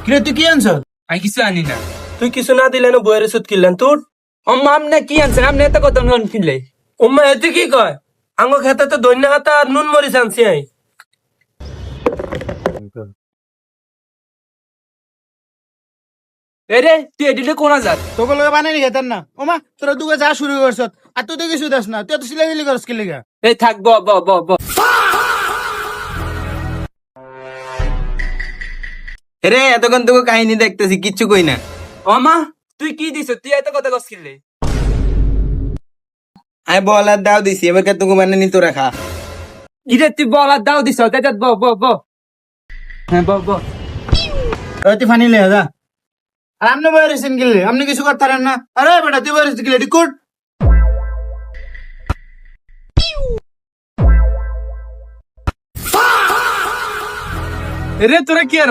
কিরে তুই কি আনছ? আমি কিছু আনি না। তুই কিছু না দিলে না বইয়ের সুদ কিনলেন তোর আম্মা আপনি কি আনছেন? আপনি এত কত নুন কিনলে? উম্মা এতে কি কয় আঙ্গ খেতে তো দৈন্য হাতা আর নুন মরিচ আনছি আই এরে তুই এডিটে কোন যাত? তোকে লগে বানাই খেতেন না ওমা তোরা দুগে যা শুরু করছ আর তুই তো কিছু দেস না তুই তো সিলাইলি করস কি লিগা? এই থাক ব ব ব ব রে এতক্ষণ তোকে কাহিনী দেখতেছি কিচ্ছু কই না। মামা তুই কি দিছ? তুই এত কত কস কিনলে? আমি বল আর দাও দিছি, এবার কে তোকে মানে নি তোরা খা। ইরে তুই বল আর দাও দিছ তাই ব ব ব হ্যাঁ ব ব ওই তুই ফানি লে যা। আর আপনি বই রেছেন গিলে আপনি কিছু করতে পারেন না। আরে বেটা তুই বই রেছিস গিলে ডিকুট। এরে তোরা কি আর